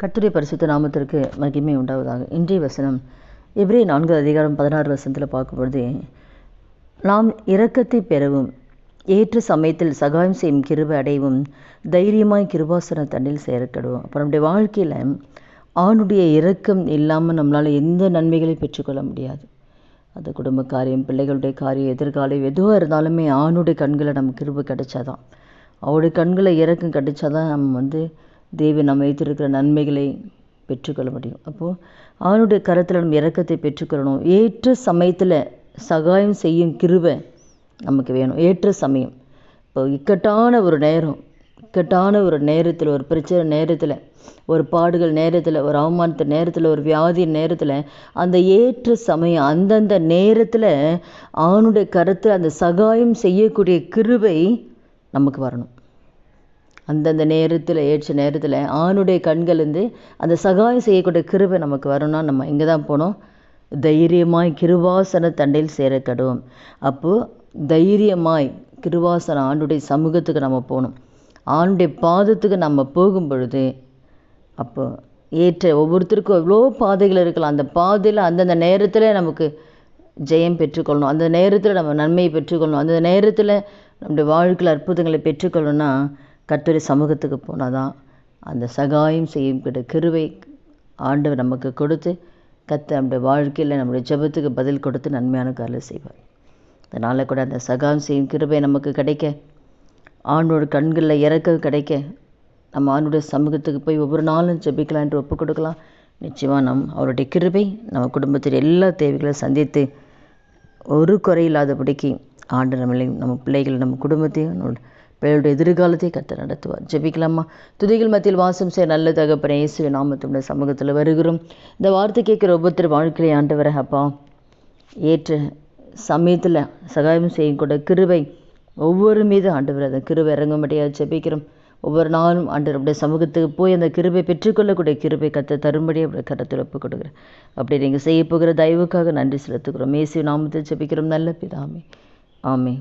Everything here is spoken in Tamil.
கர்த்தருடைய பரிசுத்த நாமத்திற்கு மகிமை உண்டாவதாக. இன்றைய வசனம் எபிரேயர் 4:16 பார்க்கும்பொழுது, நாம் இரக்கத்தை பெறவும் ஏற்ற சமயத்தில் சகாயம் செய்யும் கிருபை அடையவும் தைரியமாய் கிருபாசன தண்ணில் சேரக்கடுவோம். அப்போ நம்முடைய வாழ்க்கையில் ஆணுடைய இரக்கம் இல்லாமல் நம்மளால் எந்த நன்மைகளையும் பெற்றுக்கொள்ள முடியாது. அது குடும்ப காரியம், பிள்ளைகளுடைய காரியம், எதிர்காலம் எதுவாக இருந்தாலுமே ஆணுடைய கண்களை நம்ம கிருபை கிடைச்சாதான், அவருடைய கண்களை இரக்கம் கிடைச்சாதான் நம்ம தேவன் நம்ம வைத்திருக்கிற நன்மைகளை பெற்றுக்கொள்ள முடியும். அப்போது ஆணுடைய கரத்தில் நம்ம இரக்கத்தை பெற்றுக்கொள்ளணும். ஏற்ற சமயத்தில் சகாயம் செய்யும் கிருபை நமக்கு வேணும். ஏற்ற சமயம், இப்போ இக்கட்டான ஒரு நேரத்தில், ஒரு பிரச்சனை நேரத்தில், ஒரு பாடுகள் நேரத்தில், ஒரு அவமானத்து நேரத்தில், ஒரு வியாதி நேரத்தில், அந்த ஏற்ற சமயம், அந்தந்த நேரத்தில் ஆணுடைய கரத்தில் அந்த சகாயம் செய்யக்கூடிய கிருபை நமக்கு வரணும். அந்தந்த நேரத்தில், ஏற்ற நேரத்தில் ஆணுடைய கண்கள்லேருந்து அந்த சகாயம் செய்யக்கூடிய கிருபை நமக்கு வரணும்னா நம்ம எங்கே தான் போனோம்? தைரியமாய் கிருபாசன தண்டையில் சேரக்கடுவோம். அப்போது தைரியமாய் கிருபாசன ஆண்டுடைய சமூகத்துக்கு நம்ம போகணும். ஆண்டுடைய பாதத்துக்கு நம்ம போகும் பொழுது, அப்போ ஏற்ற ஒவ்வொருத்தருக்கும் எவ்வளோ பாதைகள் இருக்கலாம். அந்த பாதையில் அந்தந்த நேரத்தில் நமக்கு ஜெயம் பெற்றுக்கொள்ளணும். அந்த நேரத்தில் நம்ம நன்மையை பெற்றுக்கொள்ளணும். அந்த நேரத்தில் நம்முடைய வாழ்க்கையில் அற்புதங்களை பெற்றுக்கொள்ளணும்னா கர்த்தருடைய சமூகத்துக்கு போனால் தான் அந்த சகாயம் செய்யும் கிருபை ஆண்டவர் நமக்கு கொடுத்து, கர்த்தர் நம்முடைய வாழ்க்கையில் நம்முடைய ஜெபத்துக்கு பதில் கொடுத்து நன்மையான காரியங்களை செய்வார். அதனால் கூட அந்த சகாயம் செய்யும் கிருபை நமக்கு கிடைக்க, ஆண்டோட கண்களில் இறக்க கிடைக்க, நம்ம ஆண்டுடைய சமூகத்துக்கு போய் ஒவ்வொரு நாளும் ஜெபிக்கலாம் என்று ஒப்புக் கொடுக்கலாம். நிச்சயமாக அவருடைய கிருபை நம்ம குடும்பத்தில் எல்லா தேவைகளையும் சந்தித்து ஒரு குறையில்லாதபடிக்கு ஆண்டு நம்மளையும், நம்ம பிள்ளைகள், நம்ம குடும்பத்தையும், பிள்ளைகளுடைய எதிர்காலத்தை கர்த்தர் நடத்துவார். ஜெபிக்கலாமா? துதிகள் மத்தியில் வாசம் செய்ய நல்ல தகப்பனே, இயேசுவின் நாமத்துடைய சமூகத்தில் வருகிறோம். இந்த வார்த்தை கேட்குற ஒவ்வொருத்தர் வாழ்க்கையை ஆண்டவரே அப்பா, ஏற்ற சமயத்தில் சகாயம் செய்யக்கூட கிருபை ஒவ்வொரு மீது ஆண்டவர் அந்த கிருபை இறங்கும்படியாக ஜெபிக்கிறோம். ஒவ்வொரு நாளும் ஆண்டவருடைய சமூகத்துக்கு போய் அந்த கிருபை பெற்றுக்கொள்ளக்கூடிய கிருபை கர்த்தர் தரும்படி அவருடைய கரத்தில் ஒப்புக் கொடுக்குறேன். அப்படி நீங்கள் செய்ய போகிற தயவுக்காக நன்றி செலுத்துகிறோம். இயேசுவின் நாமத்தில் ஜெபிக்கிறோம் நல்ல பிதாவே, ஆமென்.